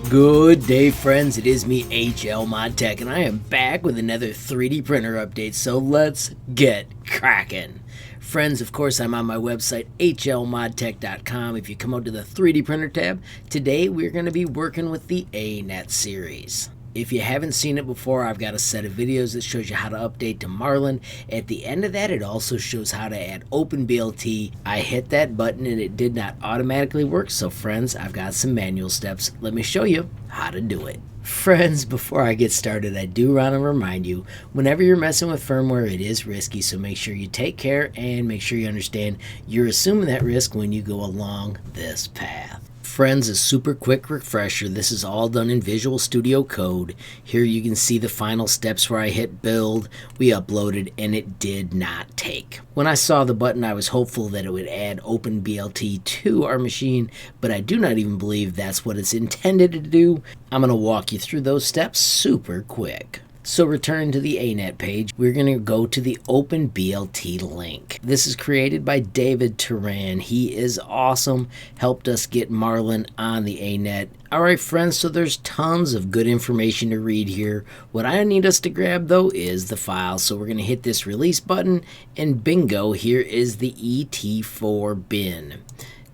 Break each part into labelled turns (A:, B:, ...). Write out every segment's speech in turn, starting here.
A: Good day, friends. It is me, HLModTech, and I am back with another 3D printer update, so let's get cracking. Friends, of course, I'm on my website, HLModTech.com. If you come out to the 3D printer tab, today we're going to be working with the Anet series. If you haven't seen it before, I've got a set of videos that shows you how to update to Marlin. At the end of that, it also shows how to add OpenBLT. I hit that button and it did not automatically work, so friends, I've got some manual steps. Let me show you how to do it. Friends, before I get started, I do want to remind you, whenever you're messing with firmware, it is risky, so make sure you take care and make sure you understand you're assuming that risk when you go along this path. Friends, a super quick refresher, this is all done in Visual Studio Code. Here you can see the final steps where I hit build, we uploaded, and it did not take. When I saw the button, I was hopeful that it would add OpenBLT to our machine, but I do not even believe that's what it's intended to do. I'm going to walk you through those steps super quick. So returning to the Anet page, we're going to go to the OpenBLT link. This is created by David Terán. He is awesome, helped us get Marlin on the Anet. Alright friends, so there's tons of good information to read here. What I need us to grab though is the file. So we're going to hit this release button and bingo, here is the ET4 bin.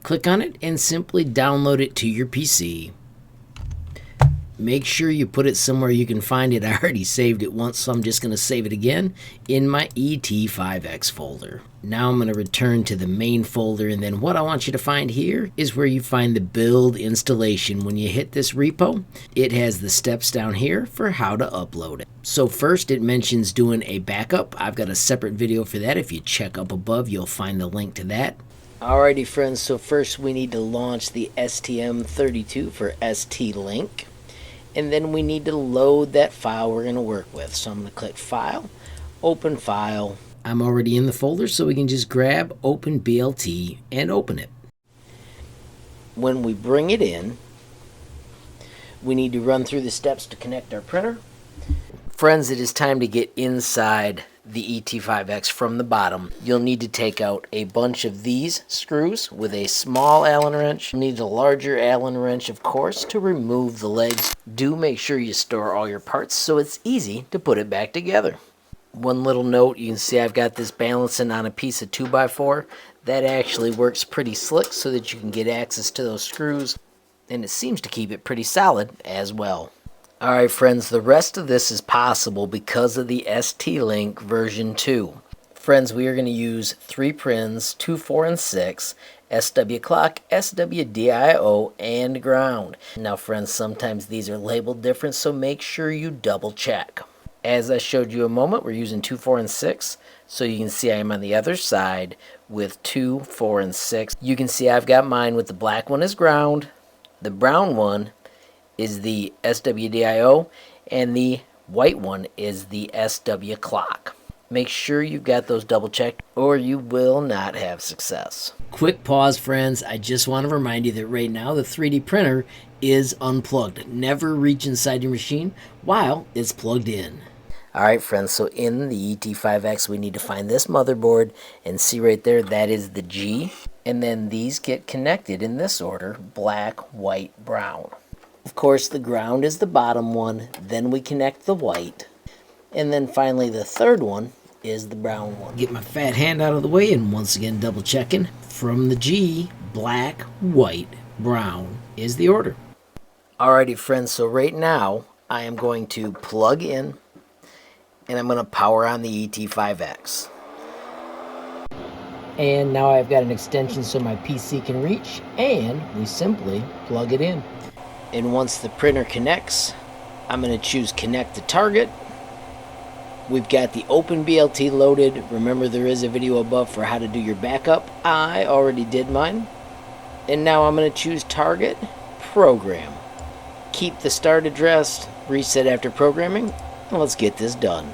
A: Click on it and simply download it to your PC. Make sure you put it somewhere you can find it. I already saved it once, so I'm just going to save it again in my ET5X folder. Now I'm going to return to the main folder, and then what I want you to find here is where you find the build installation. When you hit this repo, it has the steps down here for how to upload it. So first it mentions doing a backup. I've got a separate video for that. If you check up above, you'll find the link to that. Alrighty friends, so first we need to launch the STM32 for ST-Link. And then we need to load that file we're going to work with. So I'm going to click File, Open File. I'm already in the folder, so we can just grab OpenBLT and open it. When we bring it in, we need to run through the steps to connect our printer. Friends, it is time to get inside the ET5X from the bottom. You'll need to take out a bunch of these screws with a small Allen wrench. You'll need a larger Allen wrench, of course, to remove the legs. Do make sure you store all your parts so it's easy to put it back together. One little note, you can see I've got this balancing on a piece of 2x4. That actually works pretty slick so that you can get access to those screws, and it seems to keep it pretty solid as well. Alright friends, the rest of this is possible because of the ST-Link version 2. Friends, we are going to use 3 pins, 2, 4, and 6, SW clock, SWDIO, and ground. Now friends, sometimes these are labeled different, so make sure you double check. As I showed you a moment, we're using 2, 4, and 6, so you can see I am on the other side with 2, 4, and 6. You can see I've got mine with the black one as ground, the brown one is the SWDIO, and the white one is the SW clock. Make sure you've got those double checked or you will not have success. Quick pause friends, I just want to remind you that right now the 3D printer is unplugged. Never reach inside your machine while it's plugged in. Alright friends, so in the ET5X we need to find this motherboard and see right there, that is the G. And then these get connected in this order, black, white, brown. Of course, the ground is the bottom one, then we connect the white, and then finally the third one is the brown one. Get my fat hand out of the way, and once again double checking. From the G, black, white, brown is the order. Alrighty friends, so right now I am going to plug in, and I'm going to power on the ET5X. And now I've got an extension so my PC can reach, and we simply plug it in. And once the printer connects, I'm going to choose connect to target. We've got the OpenBLT loaded. Remember, there is a video above for how to do your backup. I already did mine. And now I'm going to choose target, program. Keep the start address, reset after programming, and let's get this done.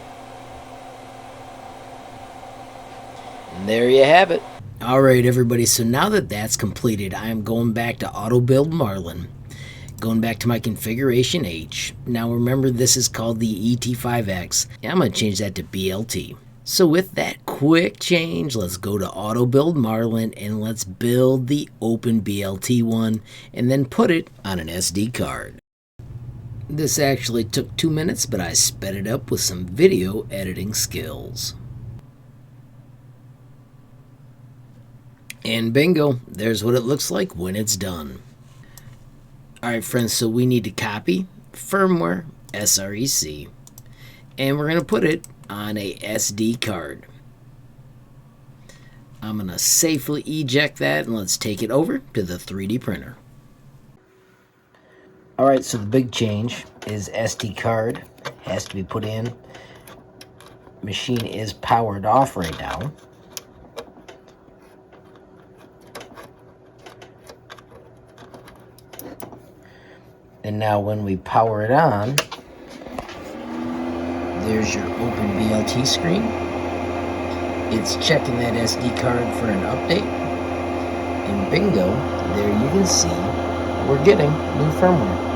A: And there you have it. Alright everybody, so now that that's completed, I am going back to auto build Marlin. Going back to my configuration.h. Now remember, this is called the ET5X. I'm going to change that to BLT. So with that quick change, let's go to auto build Marlin and let's build the OpenBLT one and then put it on an SD card. This actually took 2 minutes, but I sped it up with some video editing skills. And bingo, there's what it looks like when it's done. Alright friends, so we need to copy firmware SREC, and we're going to put it on a SD card. I'm going to safely eject that, and let's take it over to the 3D printer. Alright, so the big change is SD card has to be put in. Machine is powered off right now. And now when we power it on, there's your OpenBLT screen. It's checking that SD card for an update. And bingo, there you can see we're getting new firmware.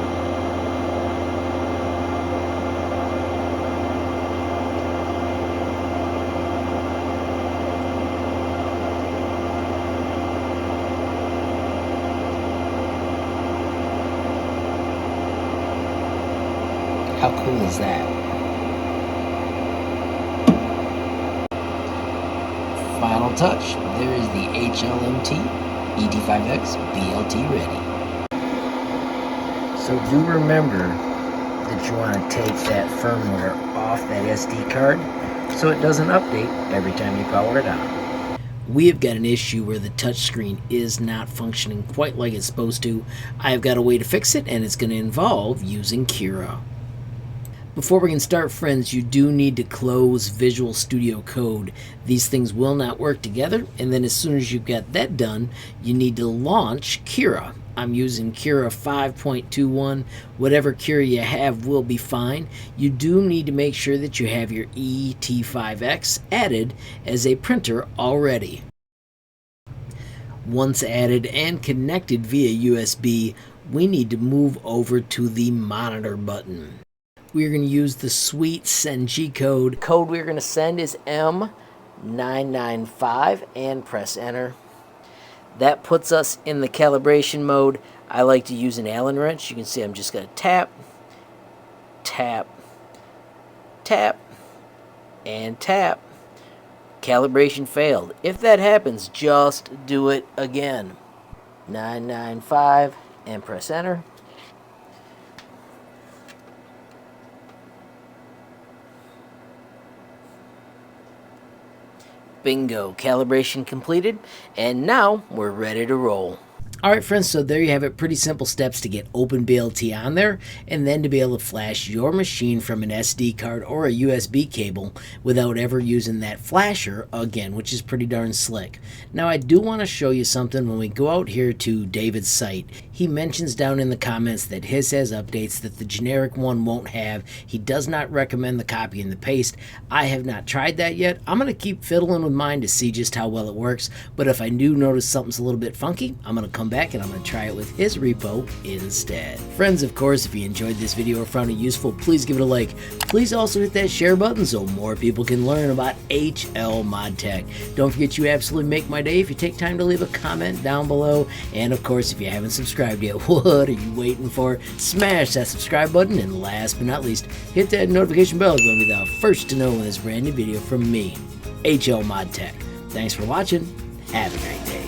A: How cool is that? Final touch, there is the Anet ET5X BLT ready. So do remember that you want to take that firmware off that SD card so it doesn't update every time you power it on. We have got an issue where the touchscreen is not functioning quite like it's supposed to. I've got a way to fix it, and it's going to involve using Cura. Before we can start, friends, you do need to close Visual Studio Code. These things will not work together, and then as soon as you've got that done, you need to launch Cura. I'm using Cura 5.21. Whatever Cura you have will be fine. You do need to make sure that you have your ET5X added as a printer already. Once added and connected via USB, we need to move over to the monitor button. We're going to use the sweet send G code. The code we're going to send is M995 and press enter. That puts us in the calibration mode. I like to use an Allen wrench. You can see I'm just going to tap, tap, tap, and tap. Calibration failed. If that happens, just do it again. 995 and press enter. Bingo, calibration completed, and now we're ready to roll. Alright friends, so there you have it. Pretty simple steps to get OpenBLT on there, and then to be able to flash your machine from an SD card or a USB cable without ever using that flasher again, which is pretty darn slick. Now I do want to show you something when we go out here to David's site. He mentions down in the comments that his has updates that the generic one won't have. He does not recommend the copy and the paste. I have not tried that yet. I'm going to keep fiddling with mine to see just how well it works, but if I do notice something's a little bit funky, I'm going to come back and I'm going to try it with his repo instead. Friends, of course, if you enjoyed this video or found it useful, please give it a like. Please also hit that share button so more people can learn about HLModTech. Don't forget, you absolutely make my day if you take time to leave a comment down below. And of course, if you haven't subscribed yet, what are you waiting for? Smash that subscribe button, and last but not least, hit that notification bell so you'll be the first to know when there's a brand new video from me, HLModTech. Thanks for watching. Have a great day.